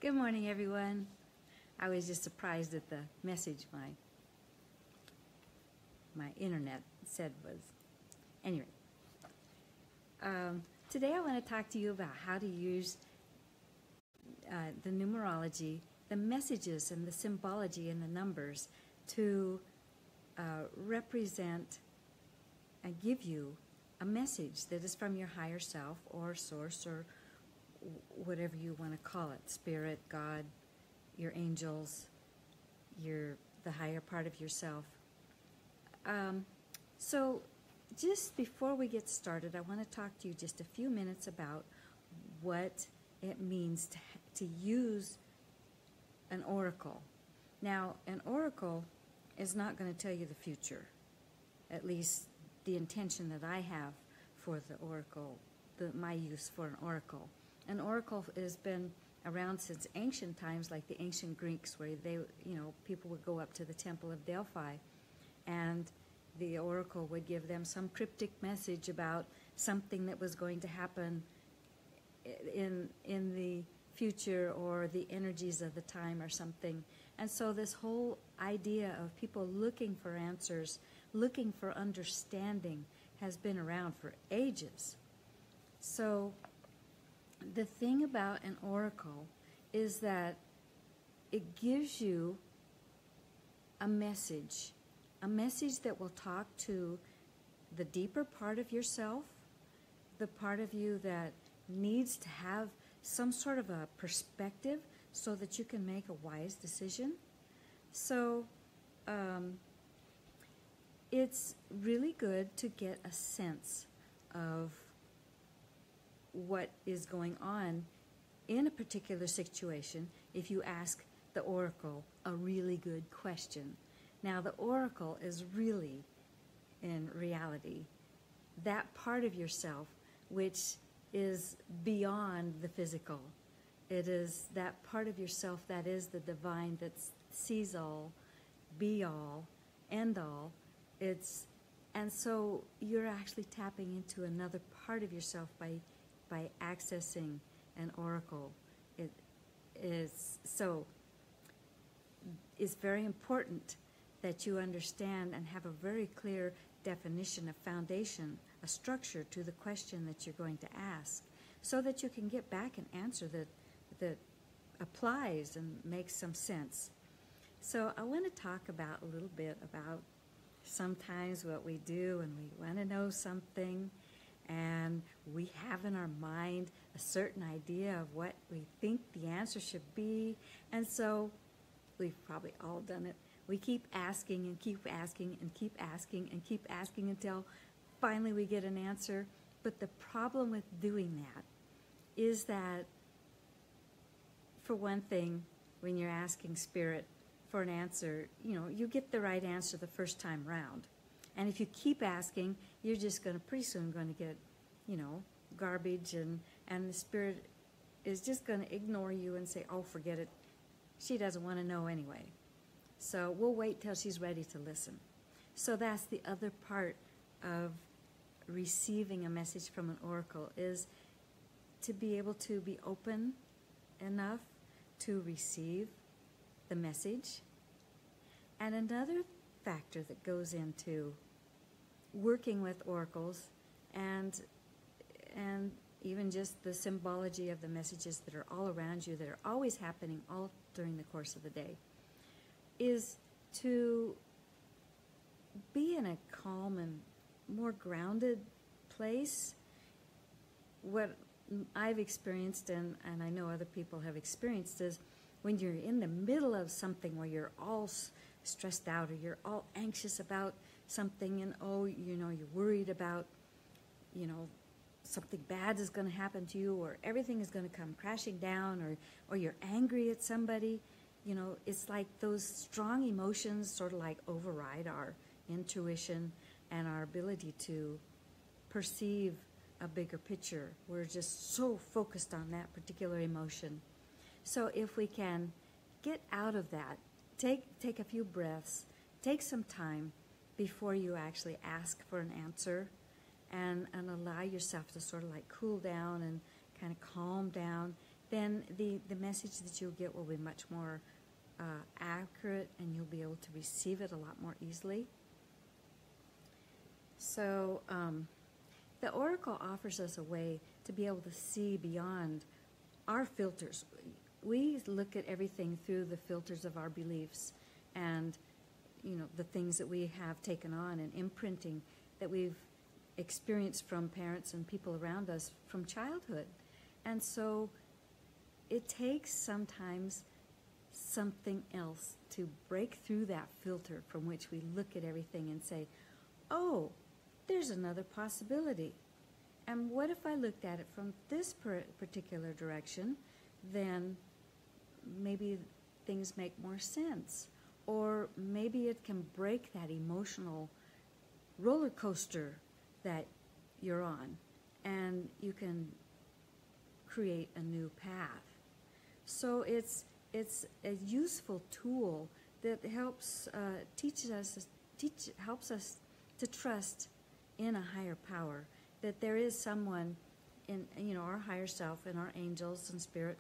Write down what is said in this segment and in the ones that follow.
Good morning, everyone. I was just surprised at the message my internet said was. Anyway, today I want to talk to you about how to use the numerology, the messages and the symbology and the numbers to represent and give you a message that is from your higher self or source or whatever you want to call it, spirit, God, your angels, the higher part of yourself. So just before we get started, I want to talk to you just a few minutes about what it means to use an oracle. Now, an oracle is not going to tell you the future, at least the intention that I have for the oracle, my use for an oracle. An oracle has been around since ancient times, like the ancient Greeks, where people would go up to the Temple of Delphi, and the oracle would give them some cryptic message about something that was going to happen in the future or the energies of the time or something. And so this whole idea of people looking for answers, looking for understanding, has been around for ages. So the thing about an oracle is that it gives you a message that will talk to the deeper part of yourself, the part of you that needs to have some sort of a perspective so that you can make a wise decision. So it's really good to get a sense of what is going on in a particular situation if you ask the oracle a really good question. Now, the oracle is really, in reality, that part of yourself which is beyond the physical. It is that part of yourself that is the divine, that sees all, be all, end all. And so you're actually tapping into another part of yourself by accessing an oracle. It's very important that you understand and have a very clear definition, a foundation, a structure to the question that you're going to ask, so that you can get back an answer that applies and makes some sense. So I want to talk about a little bit about sometimes what we do when we want to know something, and we have in our mind a certain idea of what we think the answer should be. And so we've probably all done it. We keep asking and keep asking and keep asking and keep asking until finally we get an answer. But the problem with doing that is that, for one thing, when you're asking Spirit for an answer, you get the right answer the first time round. And if you keep asking, you're just pretty soon going to get, garbage, and the Spirit is just going to ignore you and say, oh, forget it. She doesn't want to know anyway. So we'll wait till she's ready to listen. So that's the other part of receiving a message from an oracle, is to be able to be open enough to receive the message. And another factor that goes into working with oracles and even just the symbology of the messages that are all around you, that are always happening all during the course of the day, is to be in a calm and more grounded place. What I've experienced, and I know other people have experienced, is when you're in the middle of something where you're all stressed out, or you're all anxious about something, and you're worried about, something bad is going to happen to you, or everything is going to come crashing down, or you're angry at somebody. It's like those strong emotions sort of like override our intuition and our ability to perceive a bigger picture. We're just so focused on that particular emotion. So if we can get out of that, take a few breaths, take some time before you actually ask for an answer, and allow yourself to sort of like cool down and kind of calm down then the message that you'll get will be much more accurate, and you'll be able to receive it a lot more easily. So the oracle offers us a way to be able to see beyond our filters. We look at everything through the filters of our beliefs and, the things that we have taken on and imprinting that we've experienced from parents and people around us from childhood. And so it takes sometimes something else to break through that filter from which we look at everything and say, oh, there's another possibility. And what if I looked at it from this particular direction? Then maybe things make more sense. Or maybe it can break that emotional roller coaster that you're on, and you can create a new path. So it's a useful tool that helps helps us to trust in a higher power, that there is someone in our higher self and our angels and spirit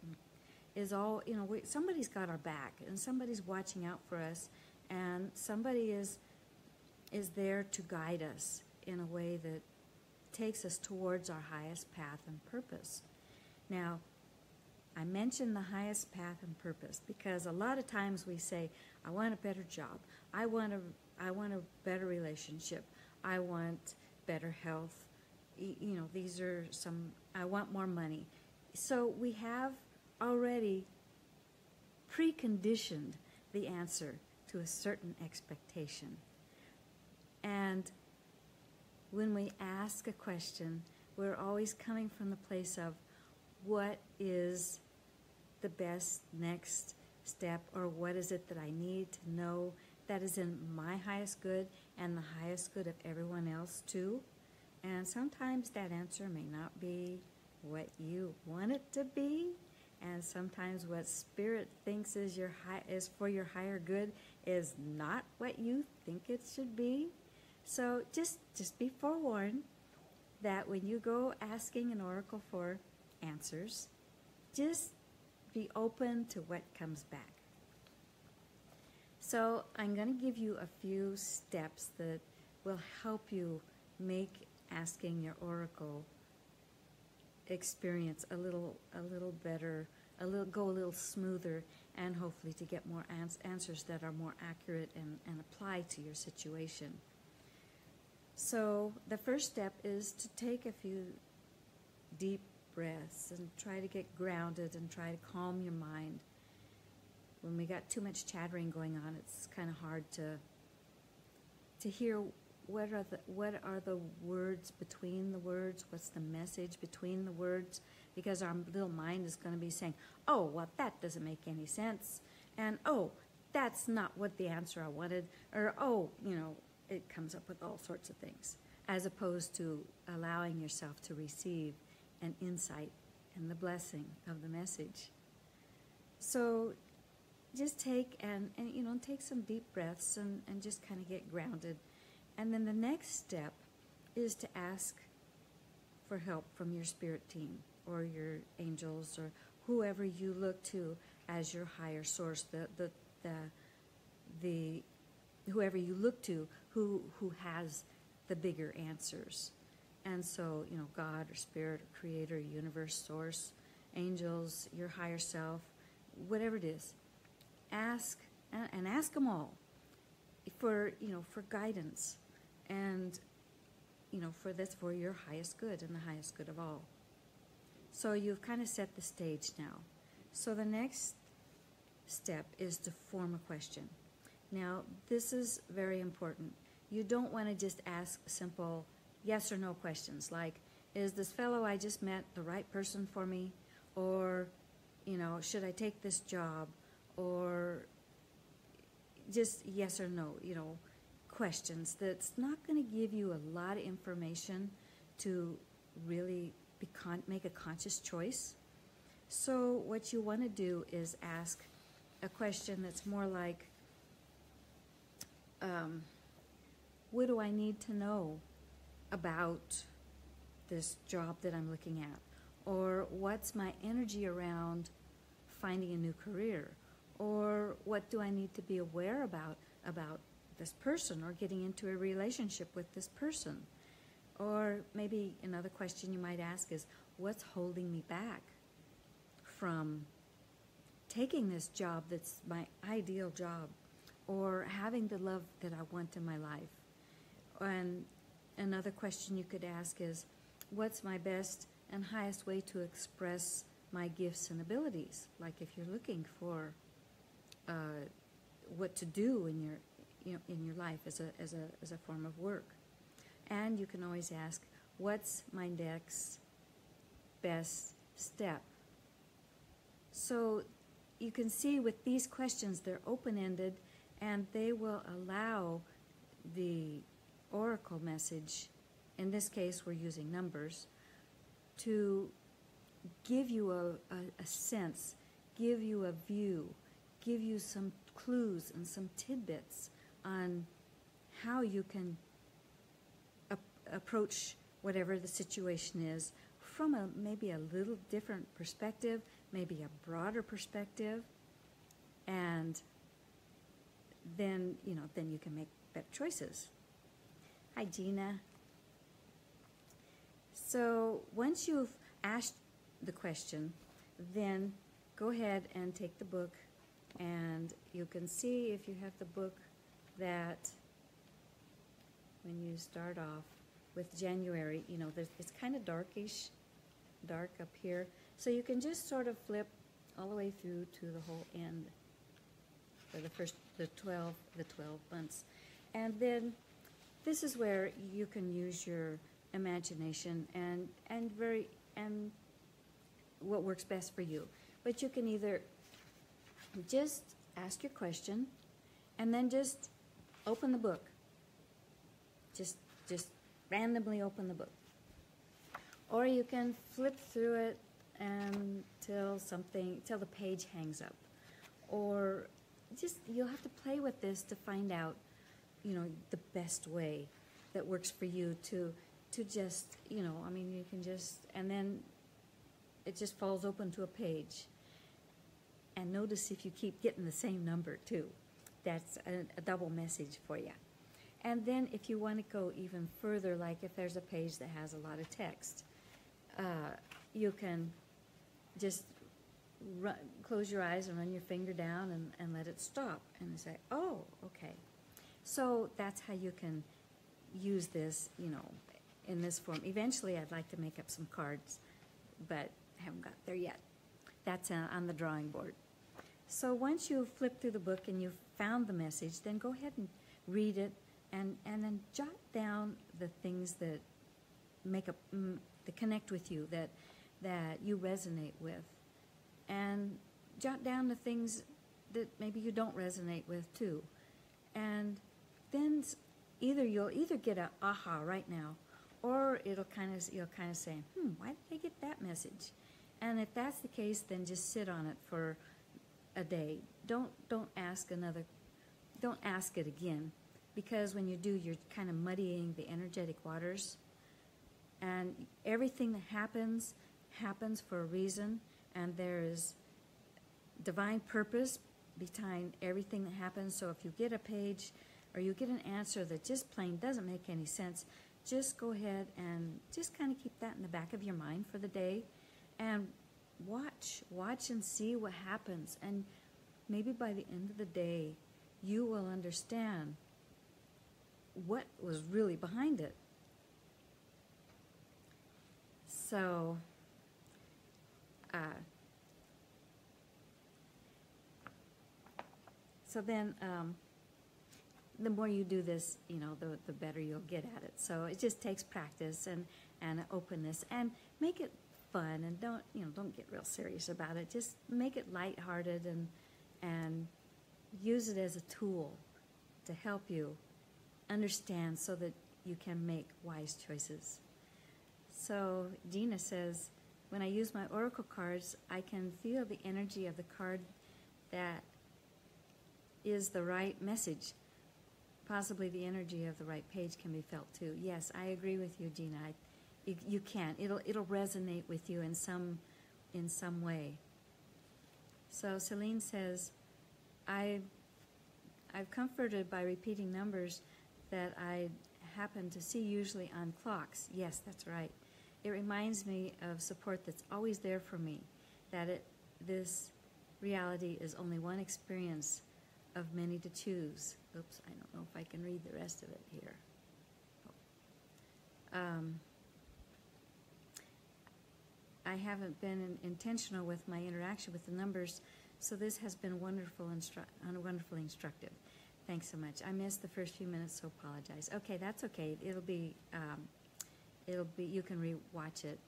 is all somebody's got our back, and somebody's watching out for us, and somebody is there to guide us in a way that takes us towards our highest path and purpose. Now, I mention the highest path and purpose because a lot of times we say, I want a better job, I want a better relationship, I want better health, these are some, I want more money. So we have already preconditioned the answer to a certain expectation. And when we ask a question, we're always coming from the place of what is the best next step, or what is it that I need to know that is in my highest good and the highest good of everyone else too. And sometimes that answer may not be what you want it to be, and sometimes what Spirit thinks is for your higher good is not what you think it should be. So just be forewarned that when you go asking an oracle for answers, just be open to what comes back. So I'm going to give you a few steps that will help you make asking your oracle experience a little better, go a little smoother, and hopefully to get more answers that are more accurate and apply to your situation. So the first step is to take a few deep breaths and try to get grounded and try to calm your mind. When we got too much chattering going on, it's kind of hard to hear what are the words between the words, what's the message between the words, because our little mind is going to be saying, oh, well, that doesn't make any sense, and oh, that's not what the answer I wanted, or oh, it comes up with all sorts of things, as opposed to allowing yourself to receive an insight and the blessing of the message. So just take take some deep breaths and just kind of get grounded. And then the next step is to ask for help from your spirit team or your angels or whoever you look to as your higher source, the whoever you look to who has the bigger answers. And so, God or spirit or creator, universe, source, angels, your higher self, whatever it is, ask and ask them all for guidance and for your highest good and the highest good of all. So you've kind of set the stage now. So the next step is to form a question. Now, this is very important. You don't want to just ask simple yes or no questions like, is this fellow I just met the right person for me? Or, should I take this job? Or just yes or no, questions that's not going to give you a lot of information to really make a conscious choice. So what you want to do is ask a question that's more like, what do I need to know about this job that I'm looking at? Or what's my energy around finding a new career? Or what do I need to be aware about this person, or getting into a relationship with this person? Or maybe another question you might ask is, what's holding me back from taking this job that's my ideal job, or having the love that I want in my life? And another question you could ask is, what's my best and highest way to express my gifts and abilities? Like if you're looking for what to do in your life as a form of work. And you can always ask, what's my next best step? So you can see with these questions, they're open-ended, and they will allow the oracle message, in this case we're using numbers, to give you a sense, give you a view, give you some clues and some tidbits on how you can approach whatever the situation is from maybe a little different perspective, maybe a broader perspective, and then you can make better choices. Hi, Gina. So once you've asked the question, then go ahead and take the book, and you can see if you have the book that when you start off with January, it's kind of dark up here. So you can just sort of flip all the way through to the whole end for the 12 months. And then this is where you can use your imagination and what works best for you. But you can either just ask your question and then just open the book. Just randomly open the book. Or you can flip through it until the page hangs up. Or you'll have to play with this to find out, the best way that works for you to just, you can just, and then it just falls open to a page. And notice if you keep getting the same number too. That's a double message for you. And then if you want to go even further, like if there's a page that has a lot of text, you can just close your eyes and run your finger down and let it stop and say, oh, okay. So that's how you can use this, in this form. Eventually I'd like to make up some cards, but haven't got there yet. That's on the drawing board. So once you've flipped through the book and you've found the message, then go ahead and read it, and then jot down the things that that connect with you, that you resonate with, and jot down the things that maybe you don't resonate with too. And then you'll either get a aha right now, or you'll kind of say, why did I get that message? And if that's the case, then just sit on it for a day. Don't ask it again, because when you do, you're kind of muddying the energetic waters. And everything that happens for a reason, and there is divine purpose behind everything that happens. So if you get a page or you get an answer that just plain doesn't make any sense, just go ahead and just kind of keep that in the back of your mind for the day, and watch and see what happens. And maybe by the end of the day, you will understand what was really behind it. So, then the more you do this, the better you'll get at it. So it just takes practice and openness, and make it fun, and don't get real serious about it. Just make it lighthearted and use it as a tool to help you understand, so that you can make wise choices. So Gina says, when I use my oracle cards, I can feel the energy of the card that is the right message. Possibly the energy of the right page can be felt too. Yes, I agree with you, Gina. You can't. It'll resonate with you in some way. So Celine says, I've comforted by repeating numbers that I happen to see usually on clocks. Yes, that's right. It reminds me of support that's always there for me, that this reality is only one experience of many to choose. Oops, I don't know if I can read the rest of it here. I haven't been intentional with my interaction with the numbers, so this has been wonderfully instructive. Thanks so much. I missed the first few minutes, so apologize. Okay, that's okay. It'll be you can re-watch it.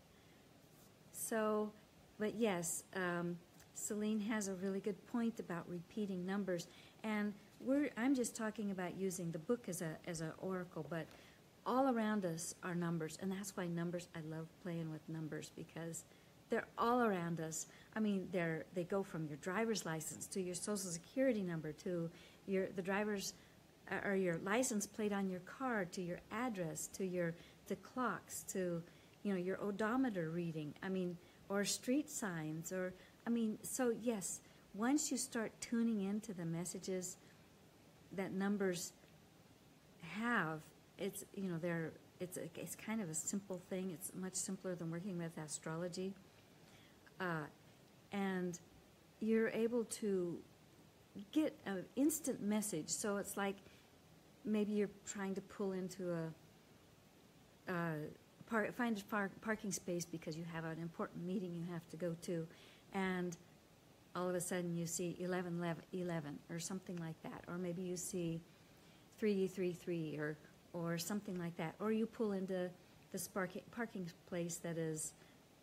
So, but yes, Celine has a really good point about repeating numbers, and I'm just talking about using the book as a oracle, but all around us are numbers, and that's why numbers. I love playing with numbers because they're all around us. I mean, they go from your driver's license to your social security number to the driver's or your license plate on your car to your address to the clocks to your odometer reading. I mean, or street signs so yes, once you start tuning into the messages that numbers have, it's kind of a simple thing. It's much simpler than working with astrology, and you're able to get an instant message. So it's like maybe you're trying to pull into find a parking space because you have an important meeting you have to go to, and all of a sudden you see 11 or something like that, or maybe you see 333 or something like that, or you pull into this parking place that is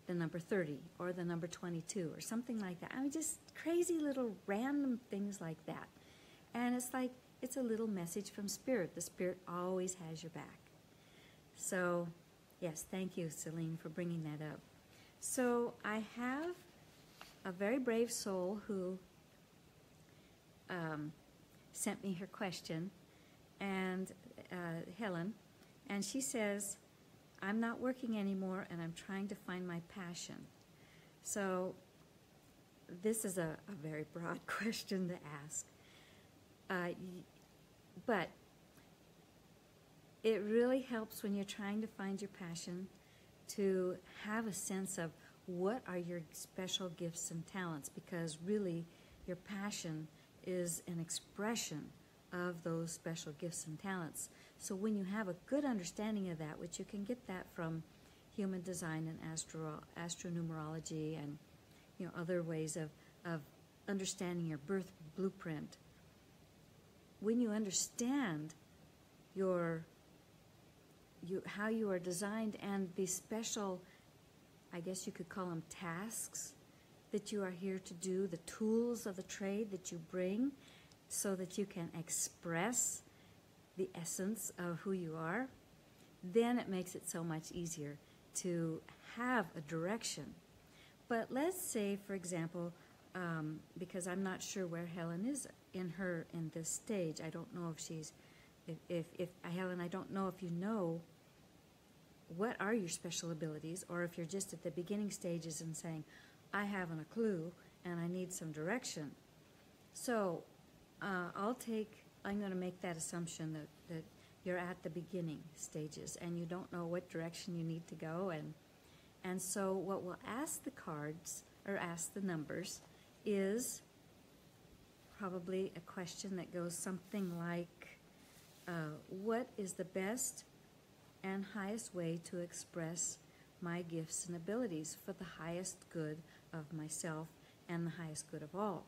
the number 30 or the number 22 or something like that. I mean, just crazy little random things like that. And it's like, it's a little message from Spirit. The Spirit always has your back. So, yes, thank you, Celine, for bringing that up. So I have a very brave soul who sent me her question, and Helen, and she says, I'm not working anymore, and I'm trying to find my passion. So this is a very broad question to ask. But it really helps when you're trying to find your passion to have a sense of what are your special gifts and talents, because really your passion is an expression of those special gifts and talents. So when you have a good understanding of that, which you can get that from human design and astronumerology and other ways of understanding your birth blueprint, when you understand how you are designed and the special, I guess you could call them tasks that you are here to do, the tools of the trade that you bring so that you can express the essence of who you are, then it makes it so much easier to have a direction. But let's say, for example, because I'm not sure where Helen is in this stage. I don't know if she's, if Helen, I don't know if you know what are your special abilities, or if you're just at the beginning stages and saying, I haven't a clue and I need some direction. So I'm going to make that assumption that you're at the beginning stages and you don't know what direction you need to go. And so what we'll ask the cards, or ask the numbers, is probably a question that goes something like, what is the best and highest way to express my gifts and abilities for the highest good of myself and the highest good of all?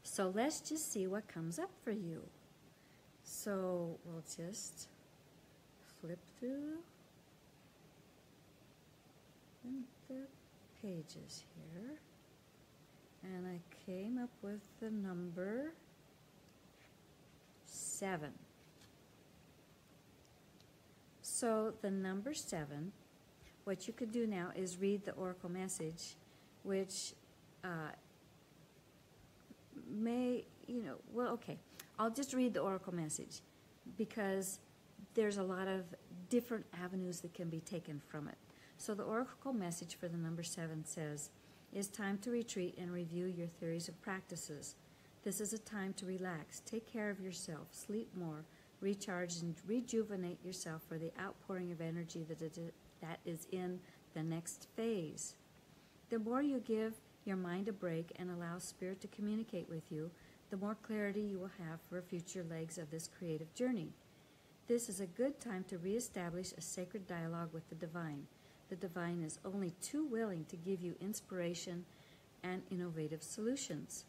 So let's just see what comes up for you. So we'll just flip through the pages here. And I came up with the number 7. So the number 7, what you could do now is read the oracle message, which okay, I'll just read the oracle message, because there's a lot of different avenues that can be taken from it. So the oracle message for the number 7 says, "It's time to retreat and review your theories and practices. This is a time to relax, take care of yourself, sleep more, recharge and rejuvenate yourself for the outpouring of energy that is in the next phase. The more you give your mind a break and allow Spirit to communicate with you, the more clarity you will have for future legs of this creative journey. This is a good time to reestablish a sacred dialogue with the Divine. The Divine is only too willing to give you inspiration and innovative solutions."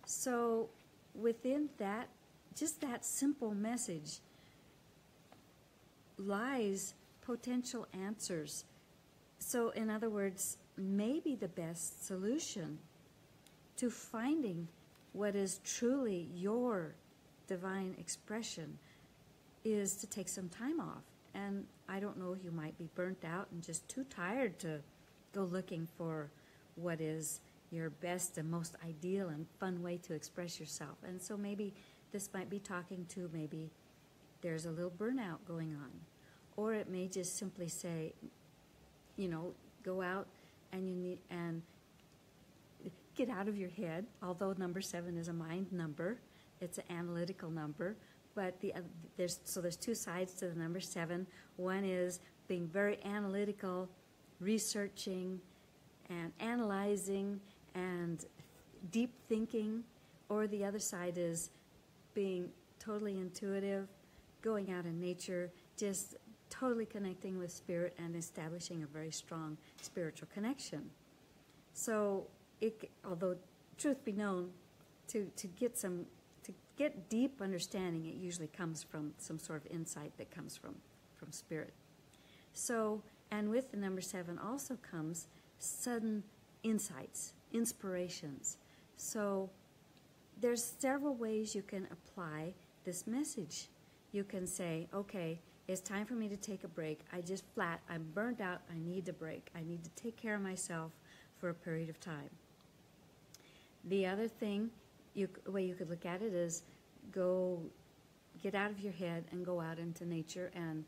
So within that, just that simple message, lies potential answers. So in other words, maybe the best solution to finding what is truly your divine expression is to take some time off. And I don't know, you might be burnt out and just too tired to go looking for what is your best and most ideal and fun way to express yourself. And so maybe this might be talking to, maybe there's a little burnout going on. Or it may just simply say, go out and you need, and get out of your head. Although number 7 is a mind number, it's an analytical number. But there's two sides to the number 7. One is being very analytical, researching and analyzing and deep thinking, or the other side is being totally intuitive, going out in nature, just totally connecting with Spirit and establishing a very strong spiritual connection. So, although truth be known, to get deep understanding, it usually comes from some sort of insight that comes from Spirit. So, and with the number 7 also comes sudden insights, inspirations. So there's several ways you can apply this message. You can say, okay, it's time for me to take a break. I'm burnt out. I need a break. I need to take care of myself for a period of time. The other thing, way you could look at it is go get out of your head and go out into nature and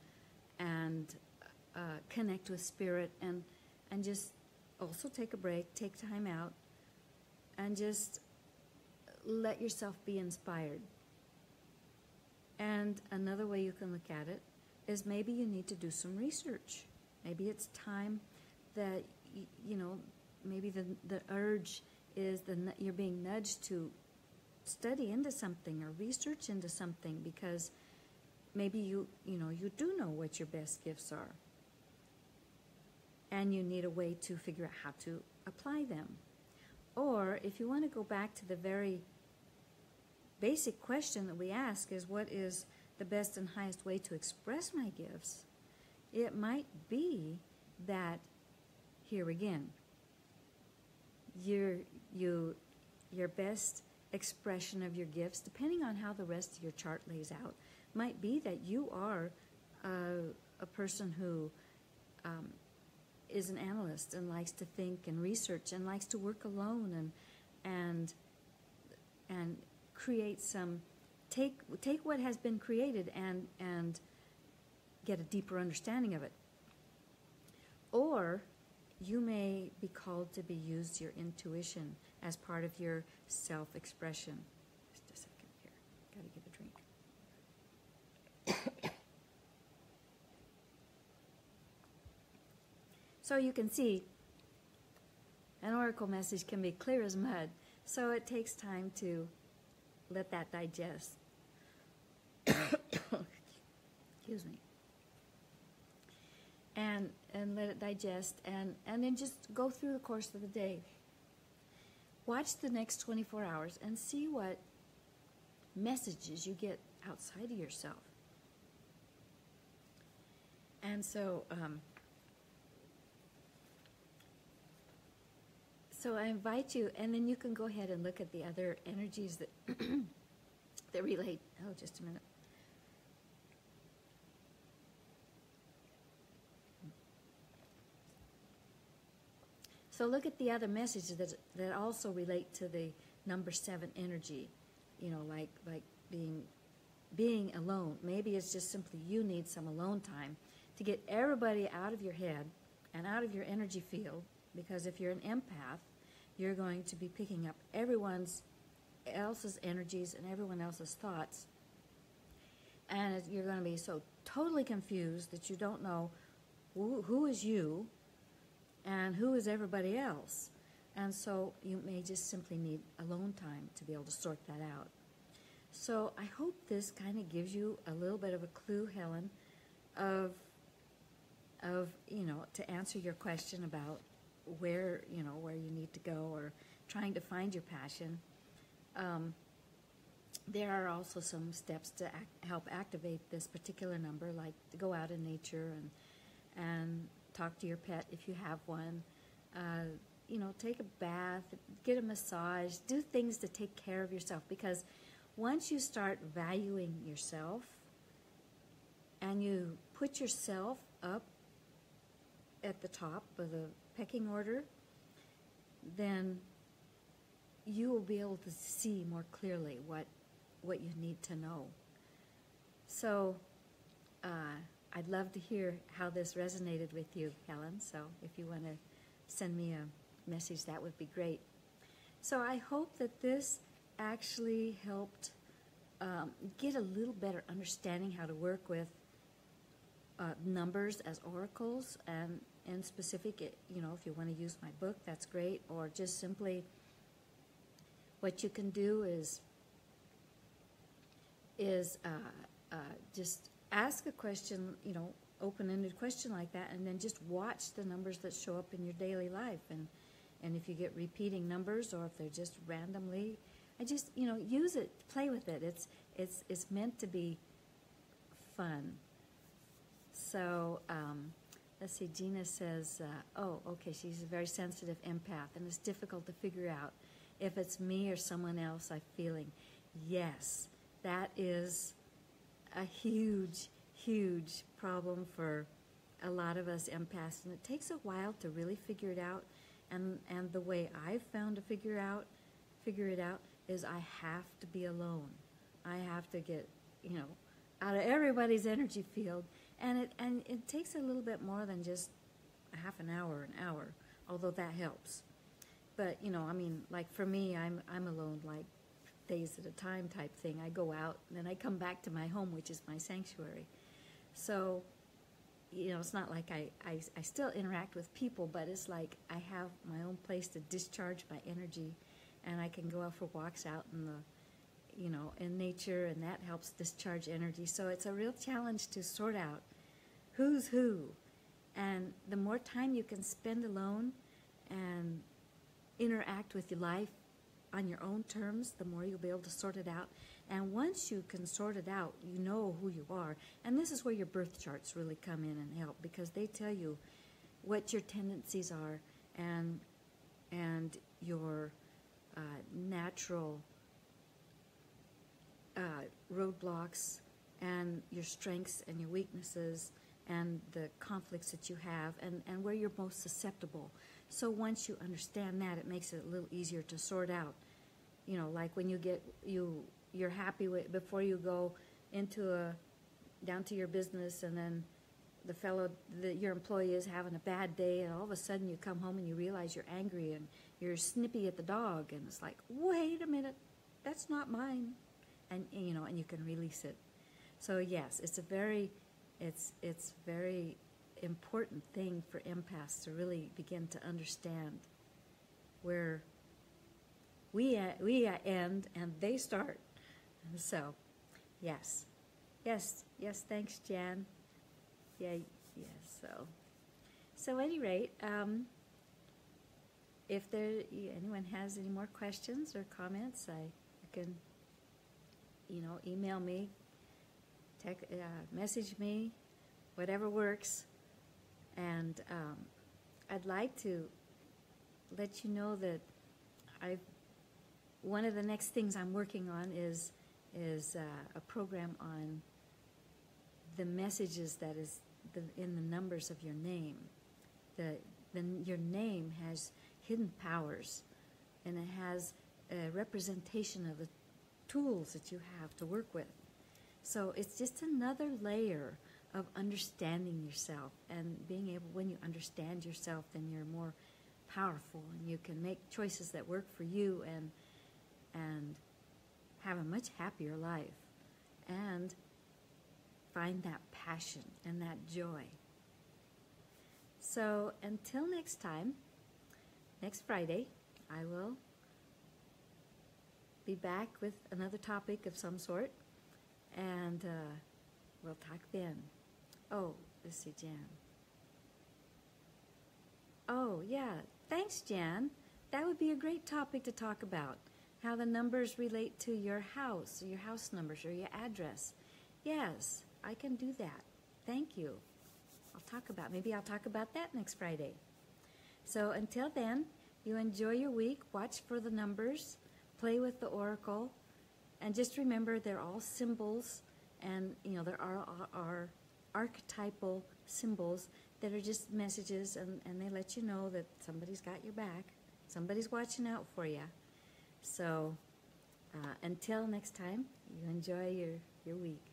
connect with Spirit and just also take a break, take time out, and just let yourself be inspired. And another way you can look at it is maybe you need to do some research. Maybe it's time that, maybe the urge is you're being nudged to study into something or research into something, because maybe you do know what your best gifts are. And you need a way to figure out how to apply them. Or if you want to go back to the very basic question that we ask is, what is the best and highest way to express my gifts? It might be that, here again, your best expression of your gifts, depending on how the rest of your chart lays out, might be that you are a person who is an analyst and likes to think and research and likes to work alone and create take what has been created and get a deeper understanding of it. Or you may be called to use your intuition as part of your self-expression. Just a second here. Got to get a drink. So you can see an oracle message can be clear as mud. So it takes time to let that digest. Excuse me. And let it digest and then just go through the course of the day. Watch the next 24 hours and see what messages you get outside of yourself. And so so I invite you, and then you can go ahead and look at the other energies that that relate. Oh, just a minute. So look at the other messages that also relate to the number 7 energy, like being being alone. Maybe it's just simply you need some alone time to get everybody out of your head and out of your energy field, because if you're an empath, you're going to be picking up everyone else's energies and everyone else's thoughts, and you're going to be so totally confused that you don't know who is you and who is everybody else. And so you may just simply need alone time to be able to sort that out. So I hope this kind of gives you a little bit of a clue, Helen, of to answer your question about where you need to go, or trying to find your passion. There are also some steps to help activate this particular number, like to go out in nature and talk to your pet if you have one. Take a bath, get a massage, do things to take care of yourself, because once you start valuing yourself and you put yourself up at the top of the pecking order, then you will be able to see more clearly what you need to know. So I'd love to hear how this resonated with you, Helen. So if you want to send me a message, that would be great. So I hope that this actually helped get a little better understanding how to work with numbers as oracles, and in specific, if you want to use my book, that's great, or just simply what you can do is just ask a question, open-ended question like that, and then just watch the numbers that show up in your daily life. And if you get repeating numbers, or if they're just randomly, use it, play with it. It's meant to be fun. So let's see, Gina says, she's a very sensitive empath, and it's difficult to figure out if it's me or someone else I'm feeling. Yes, that is a huge, huge problem for a lot of us empaths, and it takes a while to really figure it out. And the way I've found to figure it out is I have to be alone. I have to get, out of everybody's energy field, and it takes a little bit more than just a half an hour, although that helps. But like for me, I'm alone like days at a time type thing. I go out and then I come back to my home, which is my sanctuary. So it's not like I still interact with people, but it's like I have my own place to discharge my energy, and I can go out for walks out in in nature, and that helps discharge energy. So it's a real challenge to sort out who's who. And the more time you can spend alone and interact with your life on your own terms, the more you'll be able to sort it out. And once you can sort it out, you know who you are. And this is where your birth charts really come in and help, because they tell you what your tendencies are and your natural roadblocks, and your strengths and your weaknesses, and the conflicts that you have, and where you're most susceptible. So once you understand that, it makes it a little easier to sort out. Like when you're happy with, before you go down to your business, and then your employee is having a bad day, and all of a sudden you come home and you realize you're angry and you're snippy at the dog, and it's like, wait a minute, that's not mine, and you can release it. So yes, it's very important thing for empaths to really begin to understand where we end and they start. So, yes, thanks, Jan. Yes. So at any rate, if anyone has any more questions or comments, you can, email me, message me, whatever works. And I'd like to let you know that one of the next things I'm working on is a program on the messages that is in the numbers of your name. Your name has hidden powers, and it has a representation of the tools that you have to work with. So it's just another layer of understanding yourself, and being able, when you understand yourself, then you're more powerful and you can make choices that work for you, and have a much happier life and find that passion and that joy. So until next time, next Friday, I will be back with another topic of some sort, and we'll talk then. Oh, let's see, Jan. Oh, yeah, thanks, Jan. That would be a great topic to talk about, how the numbers relate to your house, or your house numbers, or your address. Yes, I can do that. Thank you. Maybe I'll talk about that next Friday. So until then, you enjoy your week, watch for the numbers, play with the oracle, and just remember they're all symbols, and there are archetypal symbols that are just messages, and they let you know that somebody's got your back, somebody's watching out for you. So until next time, you enjoy your week.